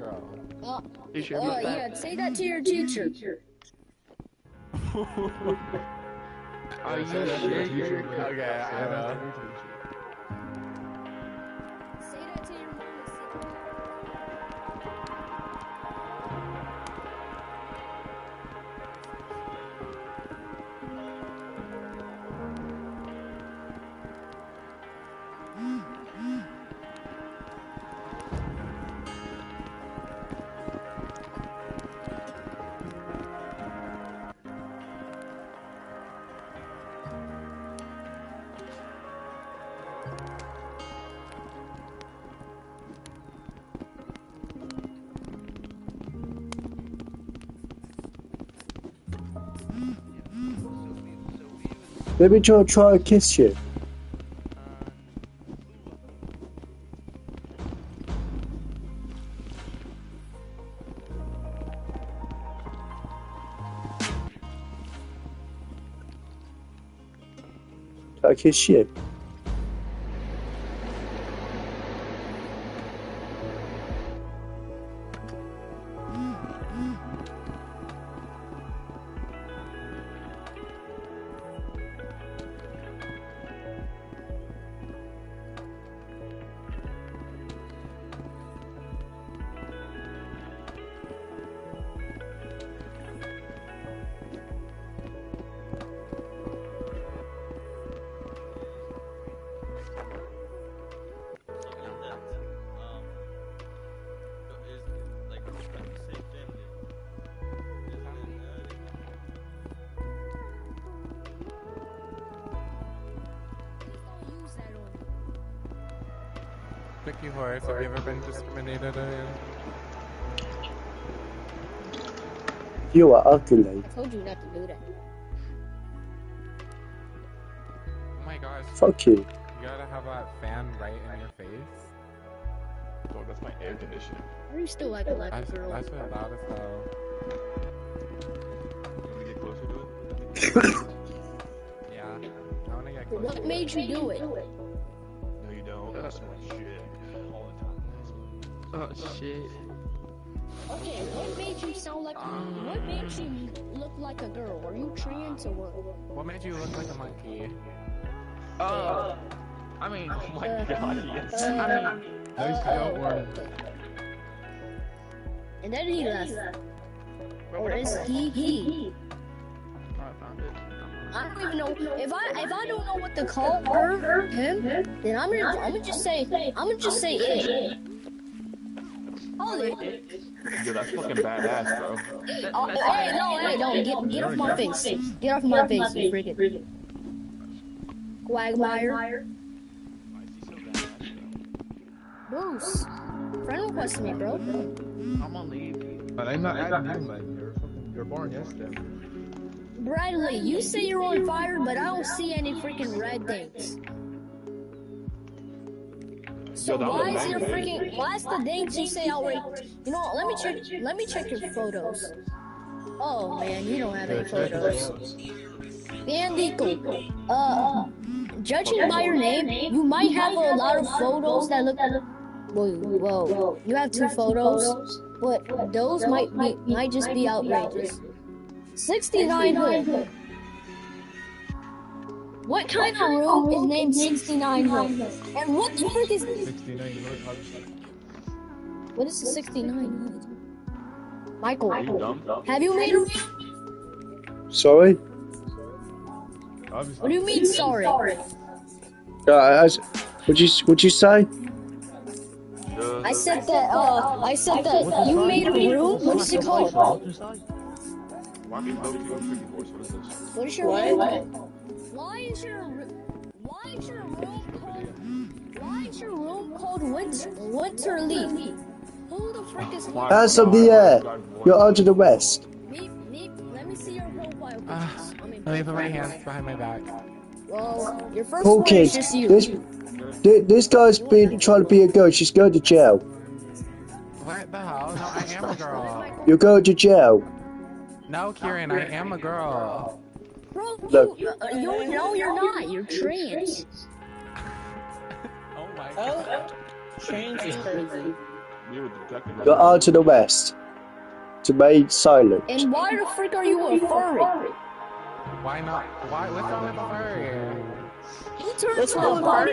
girl? You sure about that? Yeah, say that to your teacher. Are you sure? Okay, I know. Say that to your mom. Maybe Joe try to kiss you. Try to kiss you. Vicky Horace, have you ever been discriminated against? You are ugly. I told you not to do that. Oh my gosh. Fuck you. You gotta have that fan right in your face. Oh, that's my air conditioner. Are you still acting like a girl? That's what loud as hell. You want to get closer to it? Yeah. I wanna get closer. What made you do it? No, you don't. That's my shit. All the time. Oh shit. Okay, what made you sound like? What made you look like a girl? Are you trans or what? What made you look like a monkey? I mean, Oh my god, yes. Okay. And then he left. Or is he? I found it. I don't even know if I don't know what to call her, him. Then I'm gonna just say it. Hold it. Yo, that's fucking badass, bro. Hey, no, get off my face. Get off my face, you freaking Quagmire. Why is he so badass, bro? Bruce, friend requested me, bro. I'm on leave. But I'm not adding you, man. You're born yesterday. Bradley, you say you're on fire, but I don't see any freaking red things. So Yo, why is the dates you say outrageous? You know what, let me check your photos. Oh man, you don't have any photos. Bandico, judging by your name, you might have a lot of photos that look. Whoa, you have 2 photos, but those might just be outrageous. 6900. What kind of room is named 6900? And what the frick is 69. what is the 6900? Michael, Are you dumb? have you made a? Sorry? What do you mean sorry? What'd you say? I said that you made a room. What's it called? Why are you low-key on freaking horse? What is this? What is your room? Why is your room called Winter Leaf? Who the frick is Hands up the air. You're under the west. Let me see your profile pictures. Let me put my hands behind my back. Well, your first Cool one is kids. just you. This guy's been trying to be a girl. She's going to jail. What the hell? No, I am a girl. You're going to jail. No, Kieran, I am a girl. Bro, Look. no, you're not. You're trans. Oh my god. Trans is crazy. You're a detective. Go out to the west. To remain silent. And why the frick are you a furry? Why not? Why? What's wrong with the furry? Who turns to a party?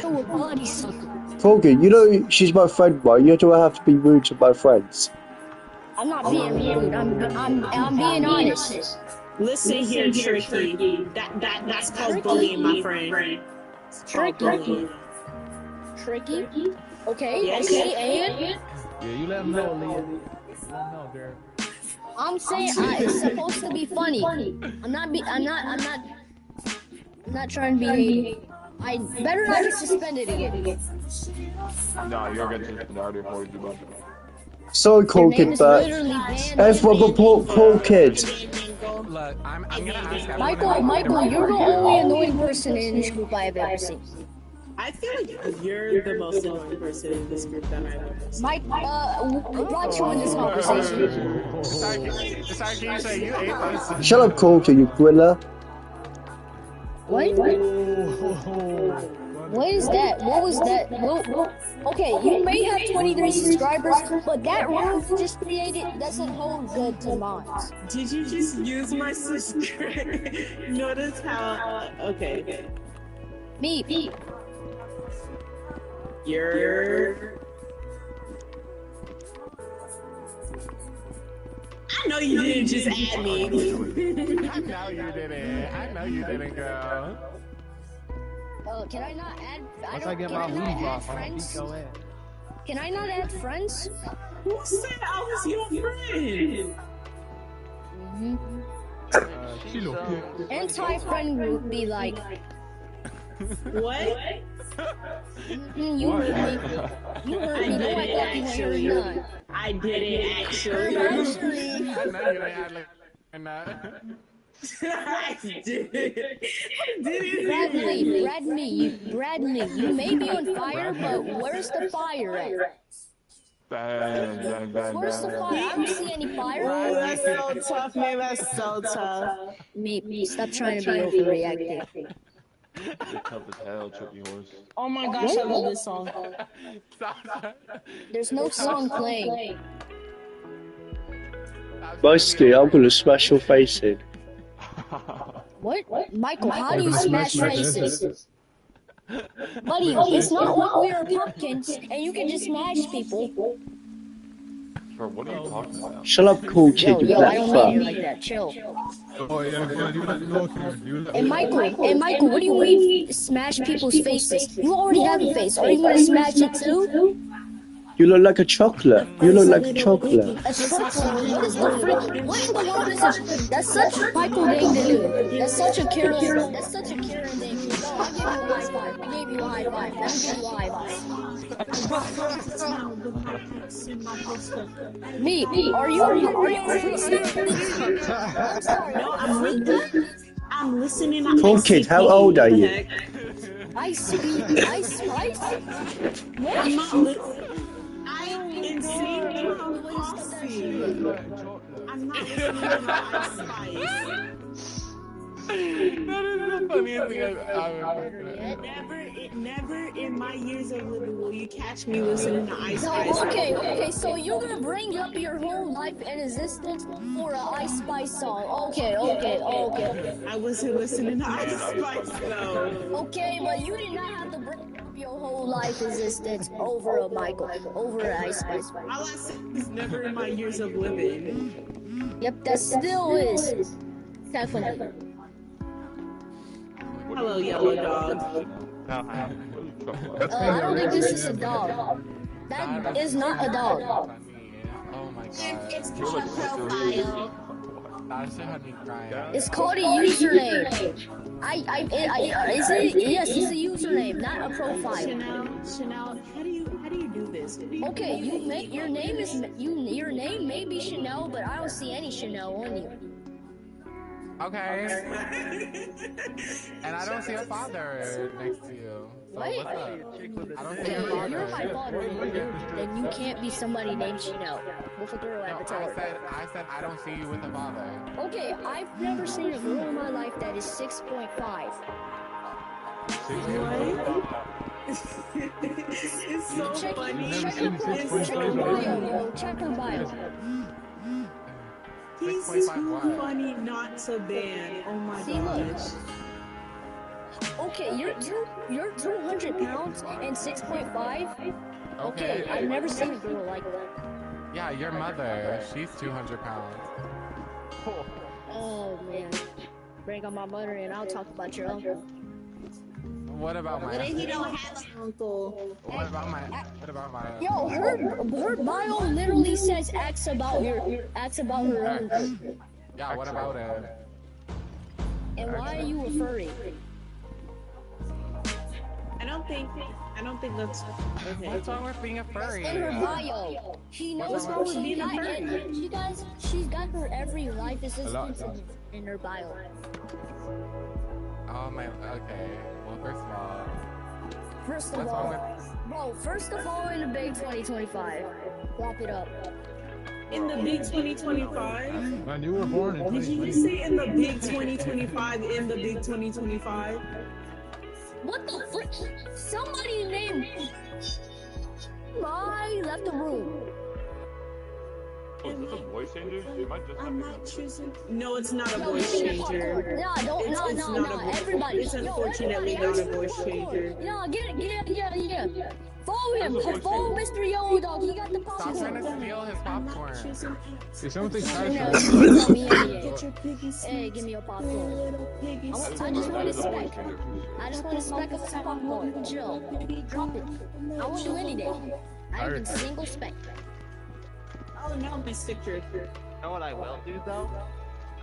To a body sucker. Colgan, you know she's my friend, right? You don't have to be rude to my friends. I'm not being rude. I'm being honest. Listen here, Tricky. That's called bullying, my friend. Tricky. Tricky. Okay. Yes. Okay. And Yeah, you let him know, Leah. Let him know, girl. I'm saying it's supposed to be funny. I'm not trying to be hating. I better not get suspended again. No, you're getting suspended. I already reported you, bud. Sorry, Your name Colgan, is but literally banned. everyone report Paul Kid. Look, I'm gonna ask Michael, you're the only annoying person in this group I have ever seen. I feel like you're the most annoying person in this group that I've ever seen. Mike, brought you in this conversation. Sorry, can you say you ate us? Shut up, Colgan, you griller. What? What is that? What was that? Okay, you may have 23 subscribers, but that room just created doesn't hold good to mods. Did you just use my subscribe? Notice how? Okay. Me. You're. I know you didn't just add me. I know you didn't. I know you didn't, girl. Can I not add? Once I get my can I weave not off, add I'm gonna beat friends? your ass. Can I not add friends? Who said I was your friend? She look good. Anti-friend group be like, What? you hurt me. You hurt me. No, I thought you weren't none. I didn't actually. Actually, I know you didn't add like that. I didn't. Bradley, you may be on fire, but where's the fire at? Bang, bang, bang, Where's the bang, fire? I don't see any Oh, fire. that's so tough, man. That's so tough. Me, stop trying to be overreacting. You're tough as hell, Tricky Horse. Oh my gosh, I love this song. There's no song playing. Mostly, I'm gonna smash your face in. What? Michael, how do you smash faces? Buddy, it's not like we are pumpkins and you can just smash people. Bro, what are you talking about? Shut up, cool kid, you Yo, I black don't mean it fuck. like that. Chill. Oh yeah, you let me know, Karen. You let me And Michael, what do you mean smash people's faces? You already have a face. Are you gonna smash it too? You look like a chocolate. You look like a chocolate. A chocolate? What is the frick? What in the world is that? That's such a Michael thing to do. That's such a Karen. That's such a Karen thing. No, I'll give you a high five. I gave you a high five. Let me give you a high five. Me, are you I'm sorry. No, I'm listening. Cool kid, how old are you? I spice. What? I'm not listening. I'm insane. I'm not listening to Ice Spice. That is the funniest thing I've ever. Never in my years of living will you catch me listening to Ice Spice. Okay, so you're gonna bring up your whole life and existence for an Ice Spice song. Okay. I wasn't listening to Ice Spice though. Okay, but you did not have to bring up your whole life existence over a over an Ice Spice. All I said is never in my years of living. Yep, that still is. Definitely. Hello, yellow dog. I don't think this is a dog. That is not a dog. Oh my god. It's called profile. That's honey crying. It's called a username. Is it? Yes, it's a username, not a profile. Chanel, how do you do this? Okay, your name may be Chanel, but I don't see any Chanel on you. Okay. And I don't see a father next to you. So Wait. what's up? I don't see Okay, a if father. you're my father, then you can't be somebody named Chanel with a girl No, avatar. I said I don't see you with a father. Okay, I've never seen a girl in my life that is 6.5. It's so Check, funny. check her It's so bio, funny. bro. Check her bio. He's 6.5 too what? funny not to ban. Oh my See, look. gosh. Okay, you're 200 pounds and 6.5. Okay, I've never seen a girl like that. Yeah, your mother. She's 200 pounds. Oh man, bring on my mother and I'll talk about your uncle. What about But he my? don't have an uncle. What about my? What about my? Yo, her bio literally says acts about her uncle. Yeah, what about it? And why are you a furry? I don't think that's okay. What's wrong with being a furry? In her bio, she knows wrong with being a furry? she's got her every life assistance in her bio. Oh my. Okay. Well, First of what's all, wrong with? bro, first of all, in the big 2025, clap it up. In the big 2025? Man, you were born in Did you 2020. just say in the big 2025? In the big 2025? What the fuck? Somebody named I left the room. Oh, is this a voice changer? Am I just I'm having not choosing. No, it's not a Yo, voice give me a popcorn. changer. Nah, don't, It's nah, not a voice. everybody. It's Yo, unfortunately everybody not a voice changer. Yeah, get it. Follow him. Follow Mr. Yellow Dog. He got the Stop trying to popcorn. steal his popcorn. If something No, tries tell me Get idiot. your piggy Hey, give me your popcorn. little piggy I just That want a is a voice speck. changer. I just want a speck of some popcorn. Chill. Drop it. I won't do anything. I even single speck. Oh, now my sticker. You know what I will do though?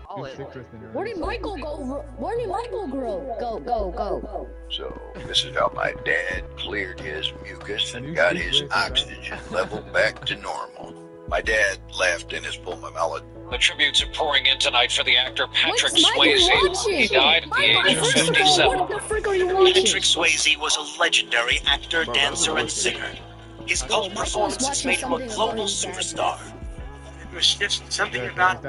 I'll to citrus in your Where did Michael go? Where did Michael grow? Go. So, this is how my dad cleared his mucus And and you got speak his with that. oxygen level back to normal. My dad laughed in his pulmonology. The tributes are pouring in tonight for the actor Patrick What's Michael Swayze. watching? He died at the age of First of all, 57. what the frick are you watching? Patrick Swayze was a legendary actor, dancer, and singer. His cult performances made him a global superstar. It was just something about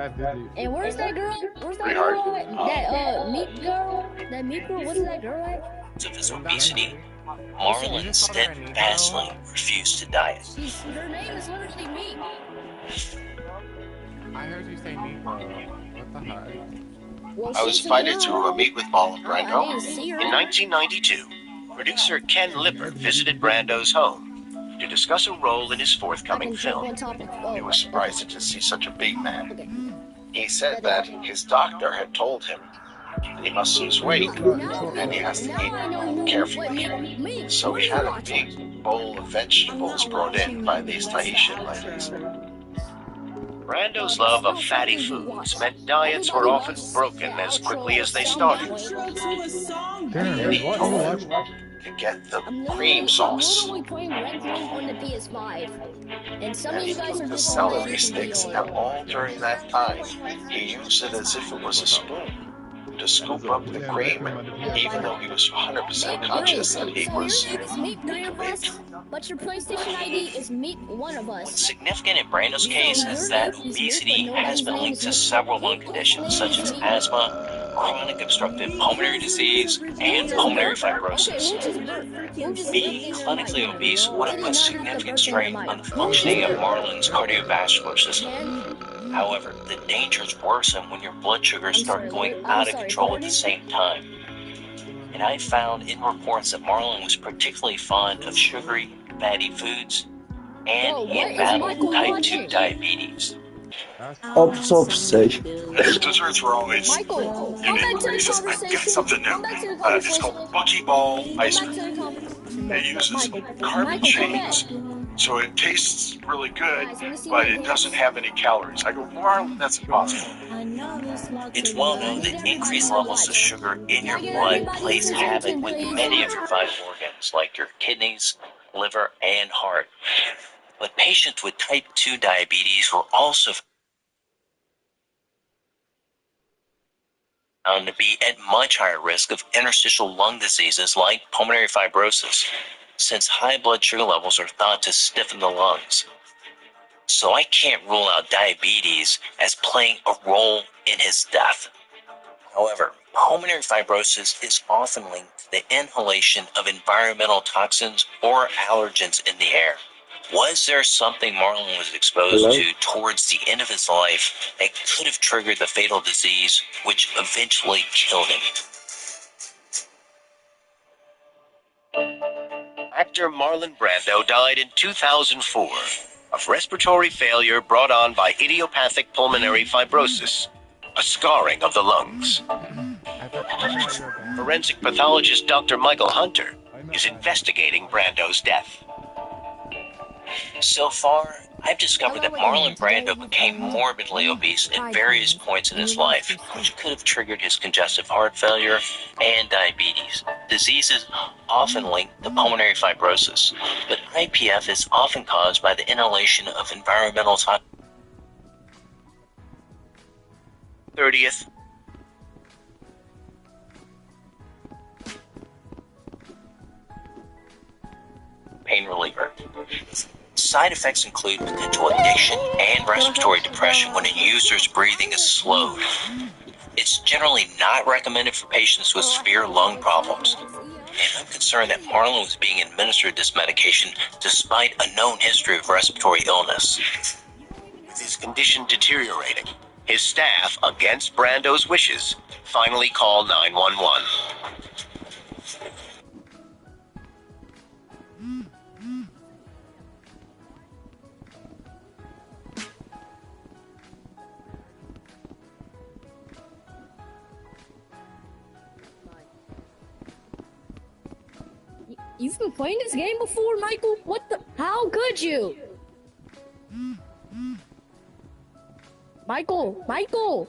And where's that girl? Where's that Pretty girl hard. at? That meat girl? That meat girl? What's that girl at? of his obesity. Marlon steadfastly refused to diet. Her name is literally meat. I heard you say meatball. What the heck? Well, I was she's a invited to girl. a meet with Marlon I Brando. didn't see her. In 1992, producer Ken Lippert visited Brando's home to discuss a role in his I forthcoming can jump on film. topic. He was surprised to see such a big man. Okay. He said that his doctor had told him that he must lose weight and he has to Now I know eat what carefully. meat. So he had a big bowl of vegetables brought in by these Tahitian ladies. Brando's love of fatty foods meant diets were often broken as quickly as they started. Intro to a song. Damn, And he what you told him watch? to get the I'm cream sauce. literally playing Red Room on the PS5. And some of And you he guys are took the just celery sticks, and all during that time, he used it as if it was a spoon to scoop up the cream, even though he was 100% conscious that he was So your name is Meat Three of Us, but your PlayStation ID is Meat One of What's Us. significant in Brando's case is that obesity has been linked to several lung conditions such as asthma, chronic obstructive pulmonary disease, and pulmonary fibrosis. Being clinically obese would have put significant strain on the functioning of Marlon's cardiovascular system. However, the dangers worsen when your blood sugars start going out of control at the same time. And I found in reports that Marlon was particularly fond of sugary, fatty foods, and he had battled type 2 diabetes. Autopsy. His desserts were always Michael, come back to the conversation. Come back to the conversation. It's called Buckyball ice Come back cream. to the conversation. It uses Michael, carbon Michael, come chains, back. so it tastes really good, Guys, wanna see but my it doesn't have any calories. I go, Marlon, that's impossible. It's well known that increased levels of sugar in your blood plays havoc with many of your vital organs, like your kidneys, liver, and heart. But patients with type 2 diabetes were also found to be at much higher risk of interstitial lung diseases like pulmonary fibrosis, since high blood sugar levels are thought to stiffen the lungs. So I can't rule out diabetes as playing a role in his death. However, Pulmonary fibrosis is often linked to the inhalation of environmental toxins or allergens in the air. Was there something Marlon was exposed to towards the end of his life that could have triggered the fatal disease, which eventually killed him? Actor Marlon Brando died in 2004 of respiratory failure brought on by idiopathic pulmonary fibrosis, a scarring of the lungs. Forensic pathologist Dr. Michael Hunter is investigating Brando's death. So far, I've discovered that Marlon Brando became morbidly obese at various points in his life, which could have triggered his congestive heart failure and diabetes. Diseases often linked to pulmonary fibrosis, but IPF is often caused by the inhalation of environmental toxins. 30th. Pain reliever. Side effects include potential addiction and respiratory depression when a user's breathing is slowed. It's generally not recommended for patients with severe lung problems. And I'm concerned that Marlon was being administered this medication despite a known history of respiratory illness. With his condition deteriorating, his staff, against Brando's wishes, finally called 911. You've been playing this game before, Michael? What the? How could you? Michael!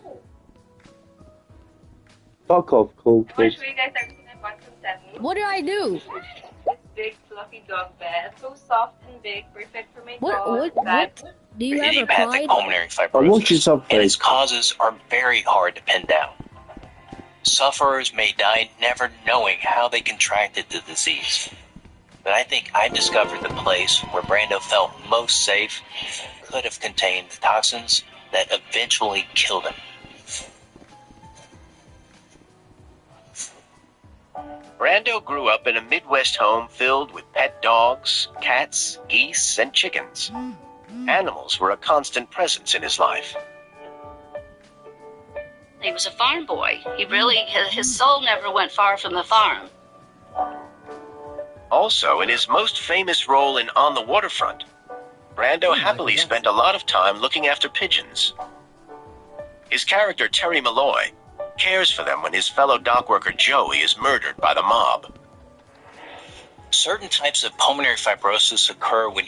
Fuck off, cool kid. What did I do? This big fluffy dog bed, so soft and big, perfect for my dog. What? Do you have a Idiopathic pride? pulmonary I'm watching fibrosis something. and its causes are very hard to pin down. Sufferers may die never knowing how they contracted the disease. But I think I discovered the place where Brando felt most safe could have contained the toxins that eventually killed him. Brando grew up in a Midwest home filled with pet dogs, cats, geese, and chickens. Animals were a constant presence in his life. He was a farm boy. His soul never went far from the farm. Also, in his most famous role in On the Waterfront, Brando happily spent a lot of time looking after pigeons. His character, Terry Malloy, cares for them when his fellow dock worker Joey is murdered by the mob. Certain types of pulmonary fibrosis occur when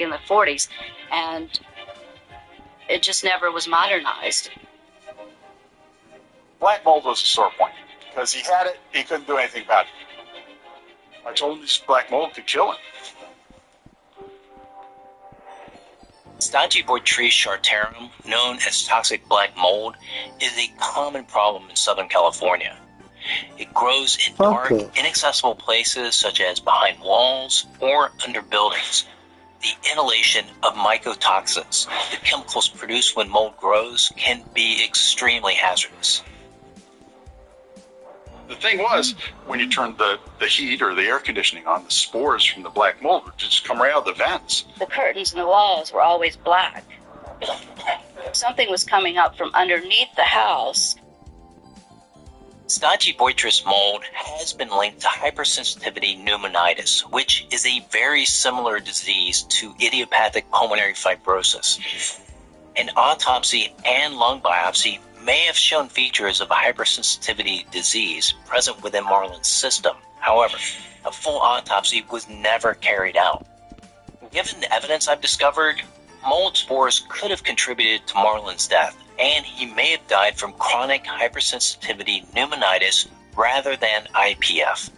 in the 40s, and it just never was modernized. Black mold was a sore point because he had it, he couldn't do anything about it. I told him this black mold could kill him. Stodgy Boitris chartarum, known as toxic black mold, is a common problem in Southern California. It grows in dark, inaccessible places such as behind walls or under buildings. The inhalation of mycotoxins, the chemicals produced when mold grows, can be extremely hazardous. The thing was, when you turned the heat or the air conditioning on, the spores from the black mold would just come right out of the vents. The curtains and the walls were always black. Something was coming up from underneath the house. Stodgy Boitris mold has been linked to hypersensitivity pneumonitis, which is a very similar disease to idiopathic pulmonary fibrosis. An autopsy and lung biopsy may have shown features of a hypersensitivity disease present within Marlon's system. However, a full autopsy was never carried out. Given the evidence I've discovered, mold spores could have contributed to Marlon's death, and he may have died from chronic hypersensitivity pneumonitis rather than IPF.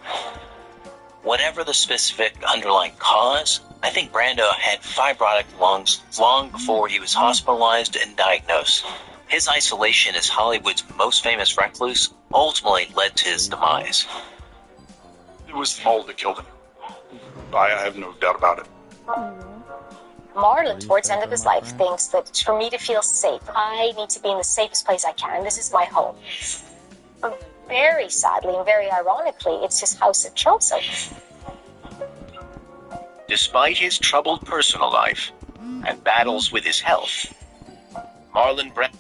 Whatever the specific underlying cause, I think Brando had fibrotic lungs long before he was hospitalized and diagnosed. His isolation as Hollywood's most famous recluse ultimately led to his demise. It was the mold that killed him. I have no doubt about it. Marlon, towards the end of his life, thinks that for me to feel safe, I need to be in the safest place I can. This is my home. But very sadly and very ironically, it's his house at Chelsea. Despite his troubled personal life and battles with his health, Marlon Brando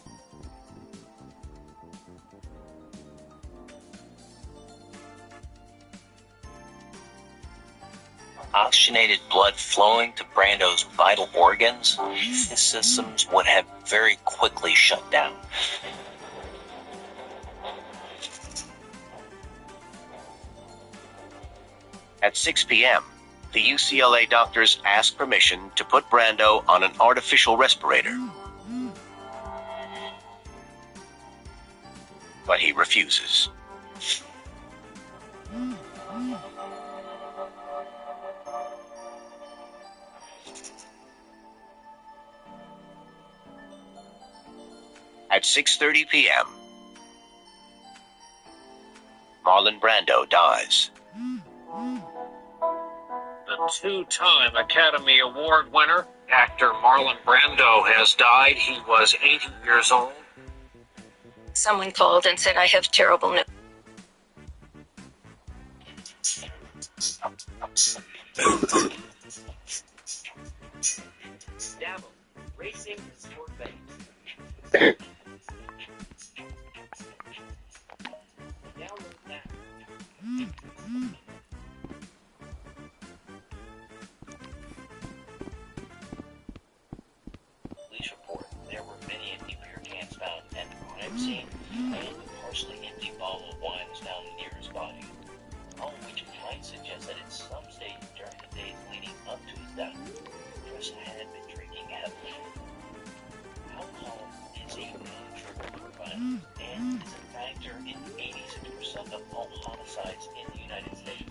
oxygenated blood flowing to Brando's vital organs, his systems would have very quickly shut down. At 6 p.m., the UCLA doctors ask permission to put Brando on an artificial respirator. But he refuses. At 6:30 p.m., Marlon Brando dies. The two-time Academy Award winner, actor Marlon Brando, has died. He was 80 years old. Someone called and said, I have terrible news. Dabble, racing is your fate. Download that. Police report there were many empty beer cans found at the crime scene, and a partially empty bottle of wine was found near his body. All of which might suggest that at some stage during the days leading up to his death, Chris had been drinking heavily. Alcohol is a non-trigger for violence and is a factor in 86% of all homicides in the United States.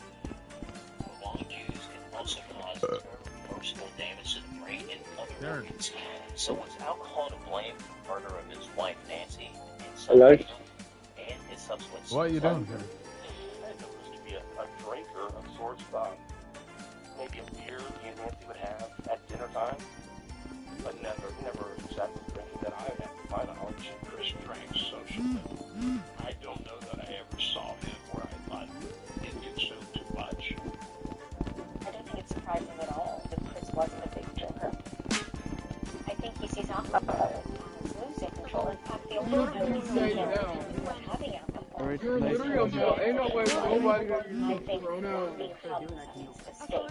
Prolonged use can also cause irreversible damage to the brain and other organs. So was alcohol to blame for the murder of his wife Nancy and his subsequent What are you doing here? I know this to be a drinker of sorts, maybe a beer he and Nancy would have at dinner time, but never exactly drinking that I have to my knowledge. Chris drank socially. I don't know that I ever saw him where I thought he consumed too much. I don't think it's surprising at all that Chris wasn't a big drinker. I think he sees alcohol as losing control. In fact, the only time we see him having alcohol is Ain't no way nobody got I think being held in a state.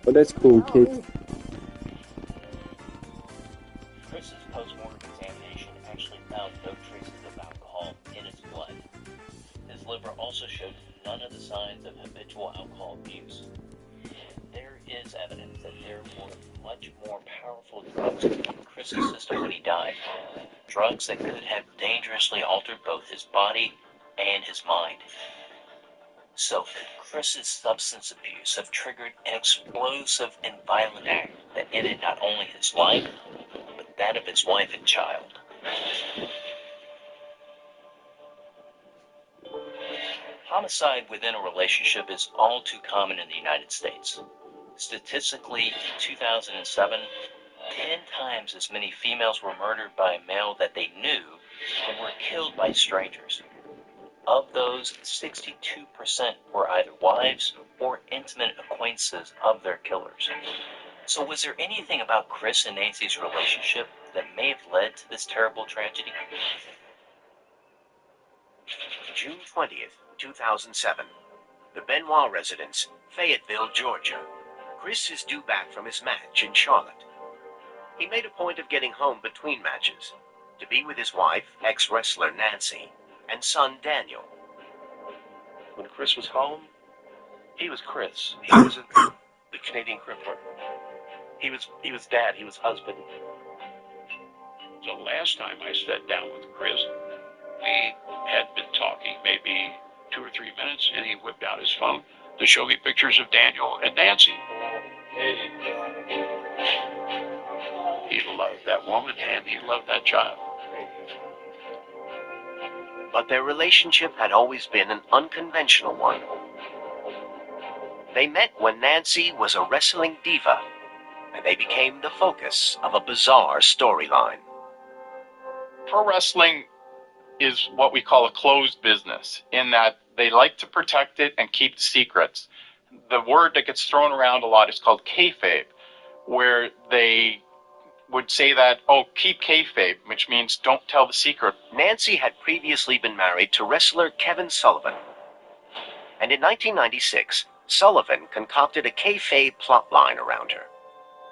But that's cool, kid. Chris's post-mortem examination actually found no traces of alcohol in his blood. His liver also showed none of the signs of habitual alcohol abuse. There is evidence that there were much more powerful drugs in Chris's system when he died. Drugs that could have dangerously altered both his body and his mind. So could Chris's substance abuse have triggered an explosive and violent act that ended not only his life, but that of his wife and child? Homicide within a relationship is all too common in the United States. Statistically, in 2007, 10 times as many females were murdered by a male that they knew than were killed by strangers. Of those, 62% were either wives or intimate acquaintances of their killers. So was there anything about Chris and Nancy's relationship that may have led to this terrible tragedy? June 20th, 2007. The Benoit residence, Fayetteville, Georgia. Chris is due back from his match in Charlotte. He made a point of getting home between matches to be with his wife, ex-wrestler Nancy, and son Daniel. When Chris was home, he was Chris. He wasn't the Canadian crippler. He was dad. He was husband. The last time I sat down with Chris, we had been talking maybe 2 or 3 minutes, and he whipped out his phone to show me pictures of Daniel and Nancy. He loved that woman and he loved that child. But their relationship had always been an unconventional one. They met when Nancy was a wrestling diva, and they became the focus of a bizarre storyline. Pro wrestling is what we call a closed business, in that they like to protect it and keep the secrets. The word that gets thrown around a lot is called kayfabe, where they would say that, oh, keep kayfabe, which means don't tell the secret. Nancy had previously been married to wrestler Kevin Sullivan. And in 1996, Sullivan concocted a kayfabe plotline around her.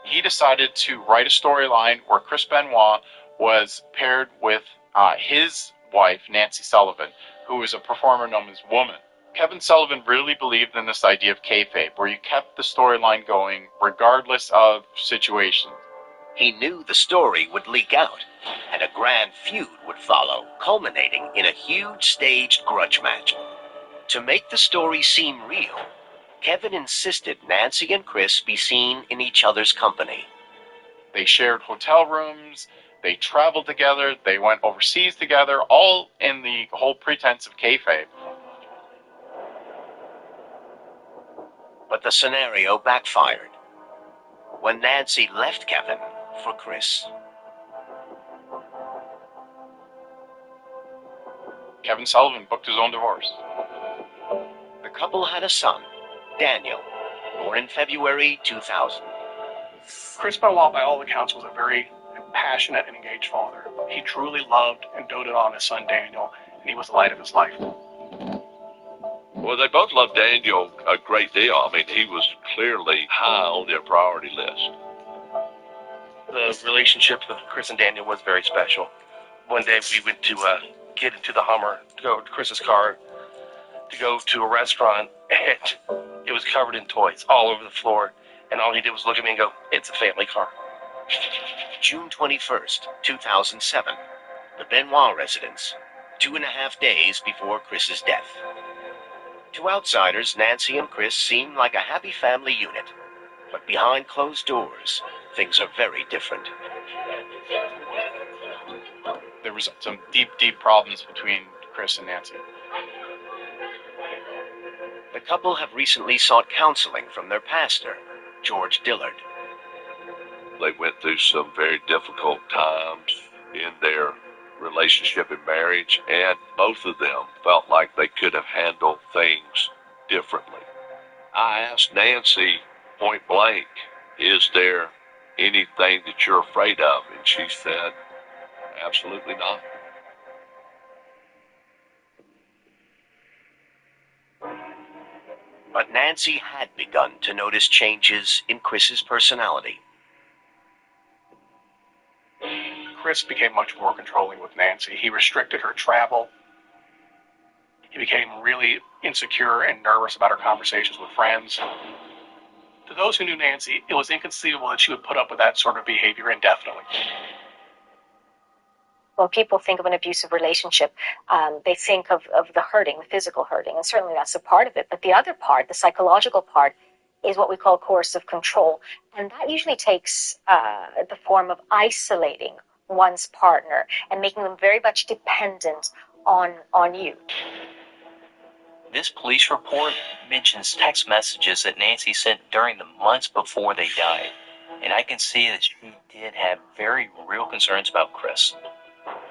He decided to write a storyline where Chris Benoit was paired with his wife, Nancy Sullivan, who was a performer known as Woman. Kevin Sullivan really believed in this idea of kayfabe, where you kept the storyline going regardless of situation. He knew the story would leak out, and a grand feud would follow, culminating in a huge staged grudge match. To make the story seem real, Kevin insisted Nancy and Chris be seen in each other's company. They shared hotel rooms, they traveled together, they went overseas together, all in the whole pretense of kayfabe. But the scenario backfired when Nancy left Kevin for Chris. Kevin Sullivan booked his own divorce. The couple had a son, Daniel, born in February 2000. Chris Benoit, by all accounts, was a very passionate and engaged father. He truly loved and doted on his son Daniel, and he was the light of his life. Well, they both loved Daniel a great deal. I mean, he was clearly high on their priority list. The relationship with Chris and Daniel was very special. One day we went to get into the Hummer to go to Chris's car to go to a restaurant, and it was covered in toys all over the floor, and all he did was look at me and go, "It's a family car." June 21st, 2007, the Benoit residence, 2.5 days before Chris's death. To outsiders, Nancy and Chris seem like a happy family unit, but behind closed doors, things are very different. There was some deep problems between Chris and Nancy. The couple have recently sought counseling from their pastor, George Dillard. They went through some very difficult times in their relationship and marriage, and both of them felt like they could have handled things differently. I asked Nancy point blank, is there anything that you're afraid of? And she said, absolutely not. But Nancy had begun to notice changes in Chris's personality. Chris became much more controlling with Nancy. He restricted her travel. He became really insecure and nervous about her conversations with friends. To those who knew Nancy, it was inconceivable that she would put up with that sort of behavior indefinitely. When people think of an abusive relationship, they think of the hurting, the physical hurting, and certainly that's a part of it. But the other part, the psychological part, is what we call coercive control. And that usually takes the form of isolating one's partner and making them very much dependent on you. This police report mentions text messages that Nancy sent during the months before they died. And I can see that she did have very real concerns about Chris.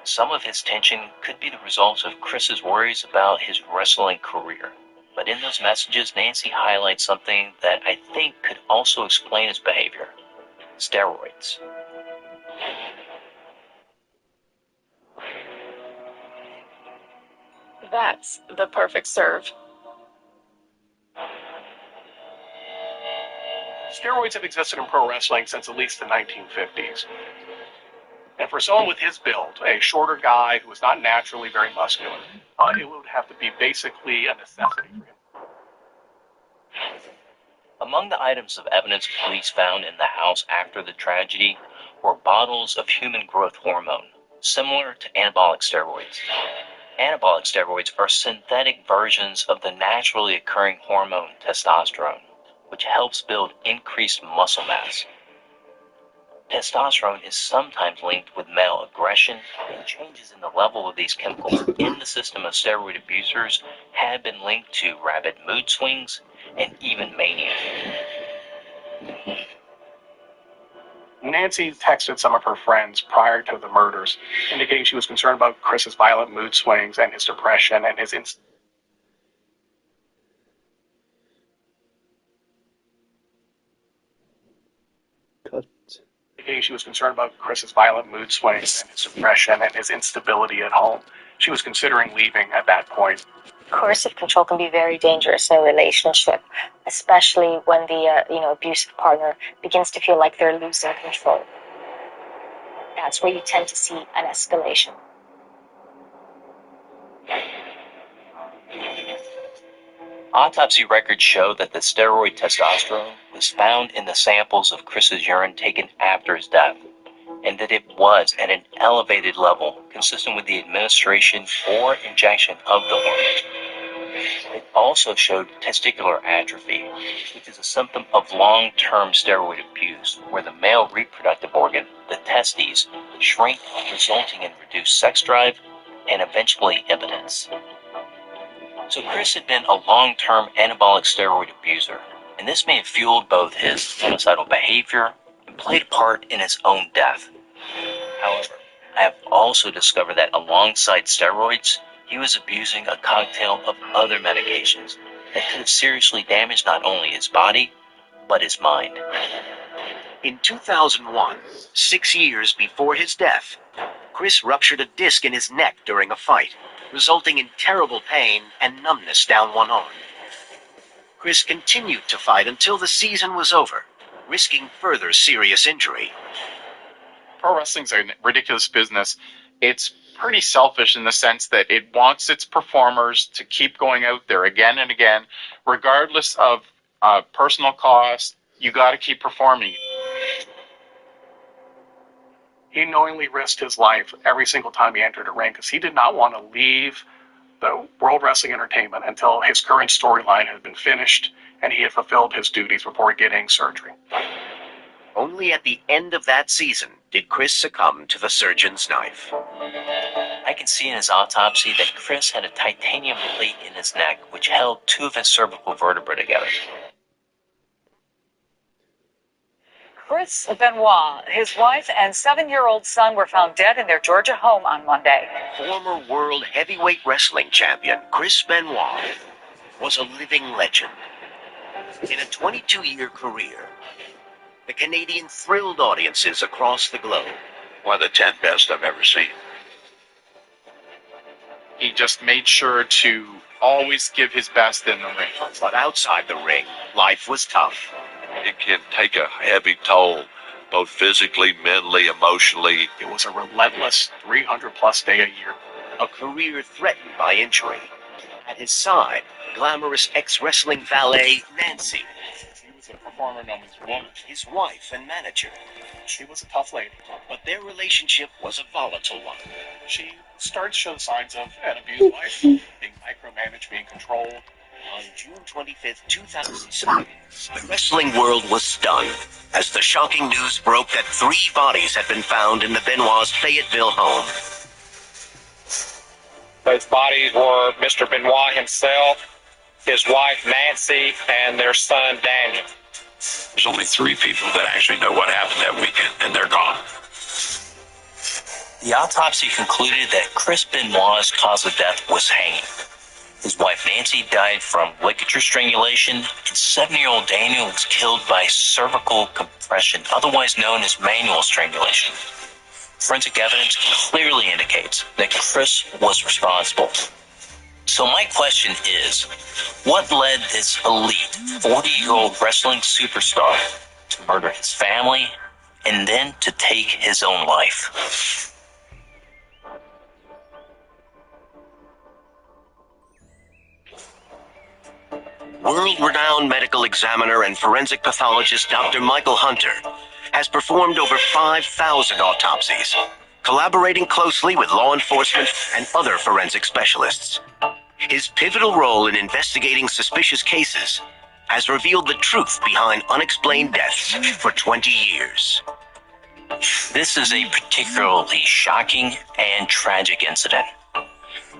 Some of his tension could be the result of Chris's worries about his wrestling career. But in those messages, Nancy highlights something that I think could also explain his behavior: steroids. That's the perfect serve. Steroids have existed in pro wrestling since at least the 1950s. And for someone with his build, a shorter guy who was not naturally very muscular, it would have to be basically a necessity for him. Among the items of evidence police found in the house after the tragedy were bottles of human growth hormone, similar to anabolic steroids. Anabolic steroids are synthetic versions of the naturally occurring hormone testosterone, which helps build increased muscle mass. Testosterone is sometimes linked with male aggression, and changes in the level of these chemicals in the system of steroid abusers have been linked to rapid mood swings and even mania. Nancy texted some of her friends prior to the murders, indicating she was concerned about Chris's violent mood swings and his depression and his She was concerned about Chris's violent mood swings and his depression and his instability at home. She was considering leaving at that point. Coercive control can be very dangerous in a relationship, especially when the abusive partner begins to feel like they're losing control. That's where you tend to see an escalation. Autopsy records show that the steroid testosterone was found in the samples of Chris's urine taken after his death, and that it was at an elevated level consistent with the administration or injection of the hormone. It also showed testicular atrophy, which is a symptom of long-term steroid abuse, where the male reproductive organ, the testes, shrink, resulting in reduced sex drive and eventually impotence. So Chris had been a long-term anabolic steroid abuser, and this may have fueled both his homicidal behavior and played a part in his own death. However, I have also discovered that alongside steroids, he was abusing a cocktail of other medications that could have seriously damaged not only his body, but his mind. In 2001, 6 years before his death, Chris ruptured a disc in his neck during a fight, resulting in terrible pain and numbness down one arm. Chris continued to fight until the season was over, risking further serious injury. Pro wrestling's a ridiculous business. It's pretty selfish in the sense that it wants its performers to keep going out there again and again, regardless of personal cost. You got to keep performing. He knowingly risked his life every single time he entered a ring because he did not want to leave the World Wrestling Entertainment until his current storyline had been finished and he had fulfilled his duties before getting surgery. Only at the end of that season did Chris succumb to the surgeon's knife. I can see in his autopsy that Chris had a titanium plate in his neck which held two of his cervical vertebrae together. Chris Benoit, his wife, and 7-year-old son were found dead in their Georgia home on Monday. Former world heavyweight wrestling champion Chris Benoit was a living legend. In a 22-year career, the Canadian thrilled audiences across the globe. One of the 10 best I've ever seen. He just made sure to always give his best in the ring. But outside the ring, life was tough. It can take a heavy toll, both physically, mentally, emotionally. It was a relentless 300-plus day a year. A career threatened by injury. At his side, glamorous ex-wrestling valet Nancy. She was a performer known as Woman. His wife and manager. She was a tough lady. But their relationship was a volatile one. She started to show signs of an abused life, being micromanaged, being controlled. On June 25th, 2007, the wrestling world was stunned as the shocking news broke that 3 bodies had been found in the Benoit's Fayetteville home. Those bodies were Mr. Benoit himself, his wife Nancy, and their son Daniel. There's only 3 people that actually know what happened that weekend, and they're gone. The autopsy concluded that Chris Benoit's cause of death was hanging. His wife Nancy died from ligature strangulation, and 7-year-old Daniel was killed by cervical compression, otherwise known as manual strangulation. Forensic evidence clearly indicates that Chris was responsible. So my question is, what led this elite 40-year-old wrestling superstar to murder his family and then to take his own life? World-renowned medical examiner and forensic pathologist Dr. Michael Hunter has performed over 5,000 autopsies, collaborating closely with law enforcement and other forensic specialists. His pivotal role in investigating suspicious cases has revealed the truth behind unexplained deaths for 20 years. This is a particularly shocking and tragic incident.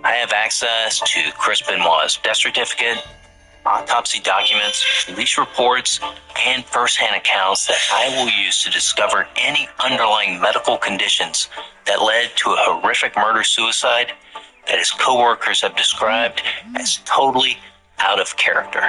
I have access to Chris Benoit's death certificate, autopsy documents, police reports, and first-hand accounts that I will use to discover any underlying medical conditions that led to a horrific murder-suicide that his co-workers have described as totally out of character.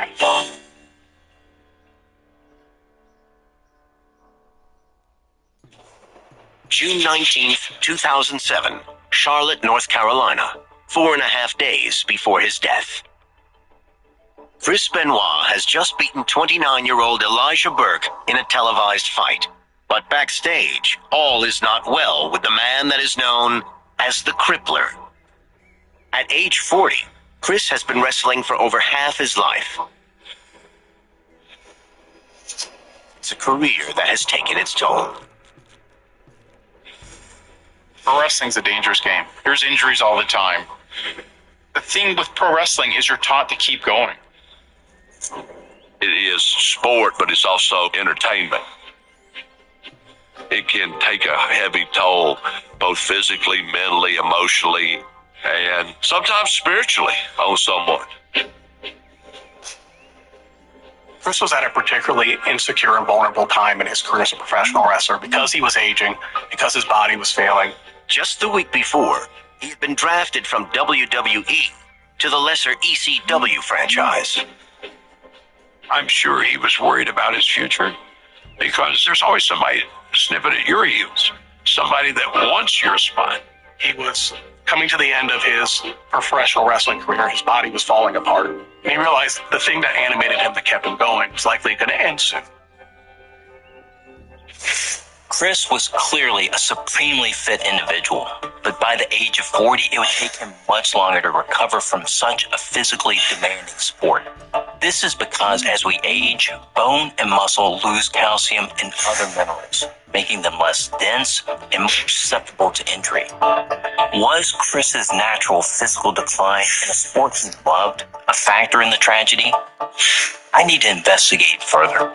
June 19th, 2007, Charlotte, North Carolina, 4.5 days before his death. Chris Benoit has just beaten 29-year-old Elijah Burke in a televised fight. But backstage, all is not well with the man that is known as the Crippler. At age 40, Chris has been wrestling for over half his life. It's a career that has taken its toll. Pro wrestling's a dangerous game. There's injuries all the time. The thing with pro wrestling is you're taught to keep going. It is sport, but it's also entertainment. It can take a heavy toll, both physically, mentally, emotionally, and sometimes spiritually on someone. Chris was at a particularly insecure and vulnerable time in his career as a professional wrestler because he was aging, because his body was failing. Just the week before, he had been drafted from WWE to the lesser ECW franchise. I'm sure he was worried about his future because there's always somebody sniffing at your heels, somebody that wants your spot. He was coming to the end of his professional wrestling career. His body was falling apart. And he realized the thing that animated him, that kept him going, was likely going to end soon. Chris was clearly a supremely fit individual, but by the age of 40, it would take him much longer to recover from such a physically demanding sport. This is because as we age, bone and muscle lose calcium and other minerals, making them less dense and more susceptible to injury. Was Chris's natural physical decline in a sport he loved a factor in the tragedy? I need to investigate further.